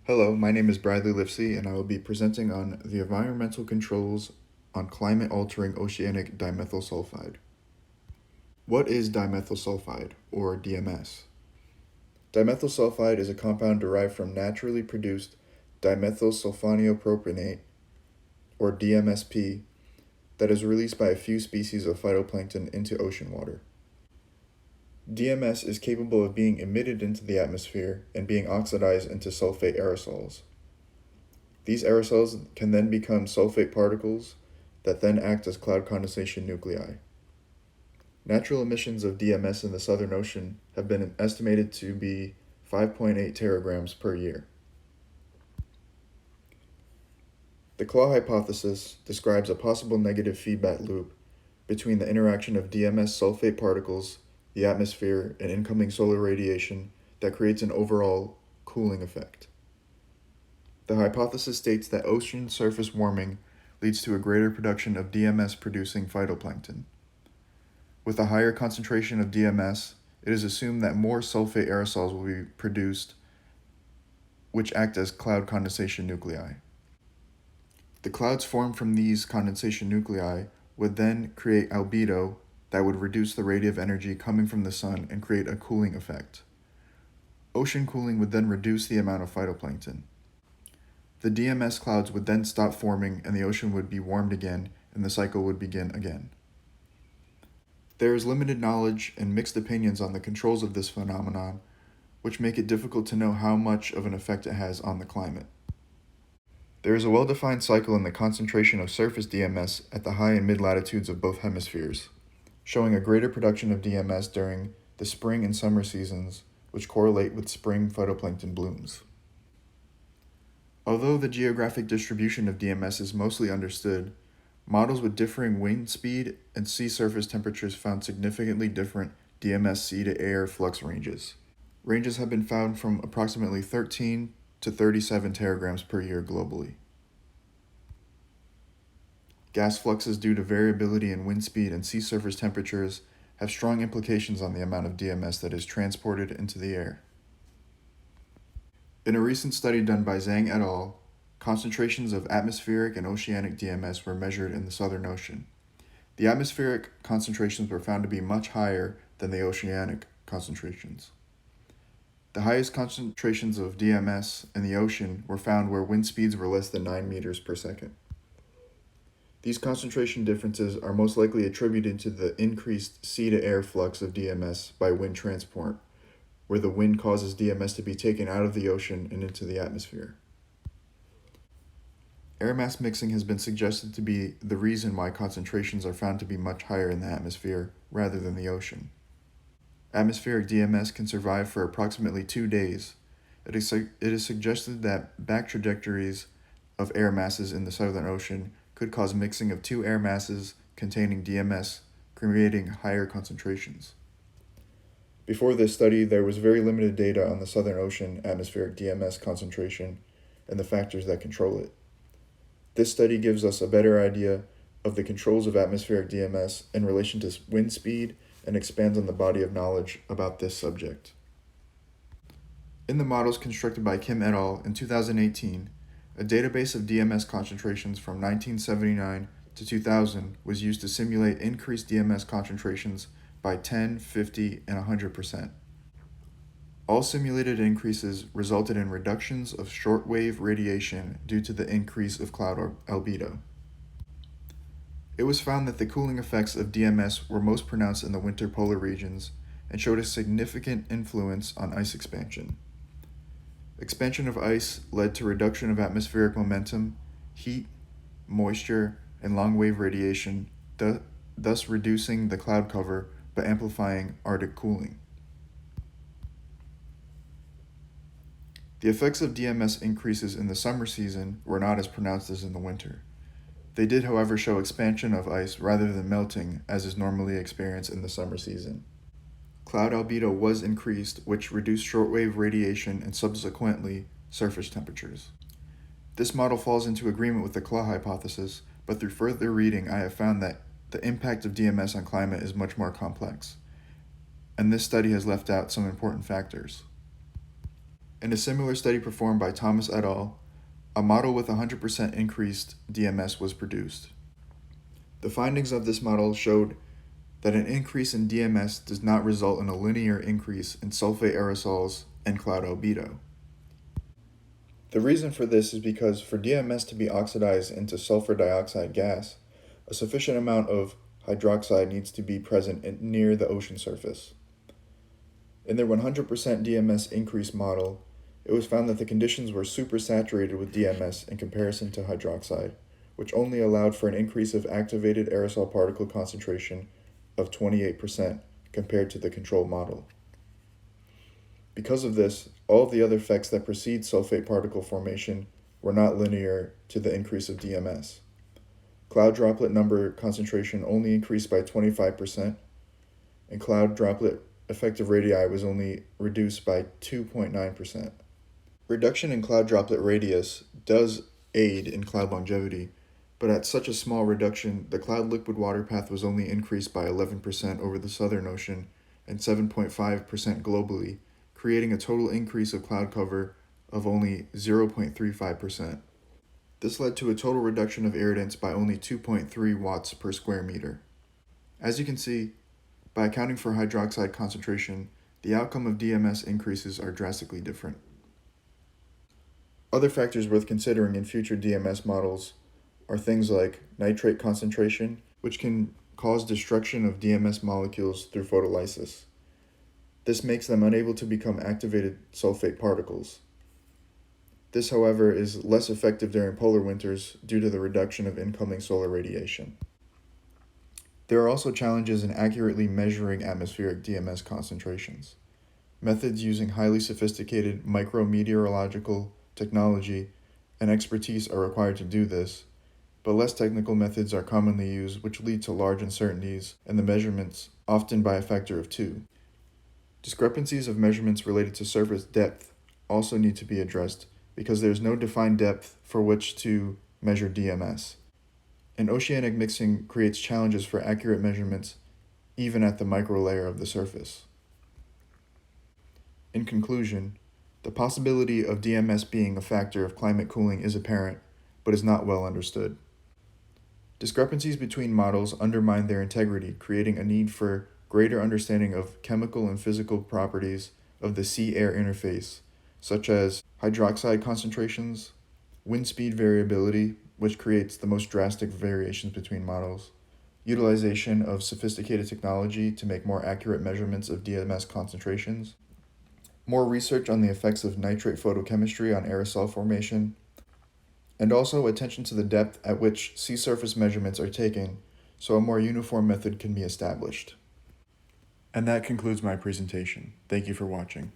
Hello, my name is Bradlee Lifsey, and I will be presenting on the environmental controls on climate-altering oceanic dimethyl sulfide. What is dimethyl sulfide, or DMS? Dimethyl sulfide is a compound derived from naturally produced dimethyl sulfonylpropionate, or DMSP, that is released by a few species of phytoplankton into ocean water. DMS is capable of being emitted into the atmosphere and being oxidized into sulfate aerosols. These aerosols can then become sulfate particles that then act as cloud condensation nuclei. Natural emissions of DMS in the Southern Ocean have been estimated to be 5.8 teragrams per year. The claw hypothesis describes a possible negative feedback loop between the interaction of DMS sulfate particles, the atmosphere, and incoming solar radiation that creates an overall cooling effect. The hypothesis states that ocean surface warming leads to a greater production of DMS-producing phytoplankton. With a higher concentration of DMS, it is assumed that more sulfate aerosols will be produced, which act as cloud condensation nuclei. The clouds formed from these condensation nuclei would then create albedo that would reduce the radiative energy coming from the sun and create a cooling effect. Ocean cooling would then reduce the amount of phytoplankton. The DMS clouds would then stop forming and the ocean would be warmed again and the cycle would begin again. There is limited knowledge and mixed opinions on the controls of this phenomenon, which make it difficult to know how much of an effect it has on the climate. There is a well-defined cycle in the concentration of surface DMS at the high and mid-latitudes of both hemispheres, showing a greater production of DMS during the spring and summer seasons, which correlate with spring phytoplankton blooms. Although the geographic distribution of DMS is mostly understood, models with differing wind speed and sea surface temperatures found significantly different DMS sea-to-air flux ranges. Ranges have been found from approximately 13 to 37 teragrams per year globally. Gas fluxes due to variability in wind speed and sea surface temperatures have strong implications on the amount of DMS that is transported into the air. In a recent study done by Zhang et al., concentrations of atmospheric and oceanic DMS were measured in the Southern Ocean. The atmospheric concentrations were found to be much higher than the oceanic concentrations. The highest concentrations of DMS in the ocean were found where wind speeds were less than 9 meters per second. These concentration differences are most likely attributed to the increased sea-to-air flux of DMS by wind transport, where the wind causes DMS to be taken out of the ocean and into the atmosphere. Air mass mixing has been suggested to be the reason why concentrations are found to be much higher in the atmosphere rather than the ocean. Atmospheric DMS can survive for approximately 2 days. It is suggested that back trajectories of air masses in the Southern Ocean could cause mixing of two air masses containing DMS, creating higher concentrations. Before this study, there was very limited data on the Southern Ocean atmospheric DMS concentration and the factors that control it. This study gives us a better idea of the controls of atmospheric DMS in relation to wind speed and expands on the body of knowledge about this subject. In the models constructed by Kim et al. In 2018, a database of DMS concentrations from 1979 to 2000 was used to simulate increased DMS concentrations by 10, 50, and 100%. All simulated increases resulted in reductions of shortwave radiation due to the increase of cloud albedo. It was found that the cooling effects of DMS were most pronounced in the winter polar regions and showed a significant influence on ice expansion. Expansion of ice led to reduction of atmospheric momentum, heat, moisture, and long-wave radiation, thus reducing the cloud cover but amplifying Arctic cooling. The effects of DMS increases in the summer season were not as pronounced as in the winter. They did, however, show expansion of ice rather than melting, as is normally experienced in the summer season. Cloud albedo was increased, which reduced shortwave radiation and subsequently surface temperatures. This model falls into agreement with the claw hypothesis, but through further reading I have found that the impact of DMS on climate is much more complex, and this study has left out some important factors. In a similar study performed by Thomas et al., a model with 100% increased DMS was produced. The findings of this model showed that an increase in DMS does not result in a linear increase in sulfate aerosols and cloud albedo. The reason for this is because for DMS to be oxidized into sulfur dioxide gas, a sufficient amount of hydroxide needs to be present near the ocean surface. In their 100% DMS increase model, it was found that the conditions were supersaturated with DMS in comparison to hydroxide, which only allowed for an increase of activated aerosol particle concentration of 28% compared to the control model. Because of this, all of the other effects that precede sulfate particle formation were not linear to the increase of DMS. Cloud droplet number concentration only increased by 25%, and cloud droplet effective radii was only reduced by 2.9%. Reduction in cloud droplet radius does aid in cloud longevity, but at such a small reduction, the cloud liquid water path was only increased by 11% over the Southern Ocean and 7.5% globally, creating a total increase of cloud cover of only 0.35%. This led to a total reduction of irritants by only 2.3 watts per square meter. As you can see, by accounting for hydroxide concentration, the outcome of DMS increases are drastically different. Other factors worth considering in future DMS models are things like nitrate concentration, which can cause destruction of DMS molecules through photolysis. This makes them unable to become activated sulfate particles. This, however, is less effective during polar winters due to the reduction of incoming solar radiation. There are also challenges in accurately measuring atmospheric DMS concentrations. Methods using highly sophisticated micrometeorological technology and expertise are required to do this, but less technical methods are commonly used, which lead to large uncertainties in the measurements, often by a factor of 2. Discrepancies of measurements related to surface depth also need to be addressed because there is no defined depth for which to measure DMS. And oceanic mixing creates challenges for accurate measurements even at the microlayer of the surface. In conclusion, the possibility of DMS being a factor of climate cooling is apparent, but is not well understood. Discrepancies between models undermine their integrity, creating a need for greater understanding of chemical and physical properties of the sea-air interface, such as hydroxide concentrations, wind speed variability, which creates the most drastic variations between models, utilization of sophisticated technology to make more accurate measurements of DMS concentrations, more research on the effects of nitrate photochemistry on aerosol formation, and also attention to the depth at which sea surface measurements are taken so a more uniform method can be established. And that concludes my presentation. Thank you for watching.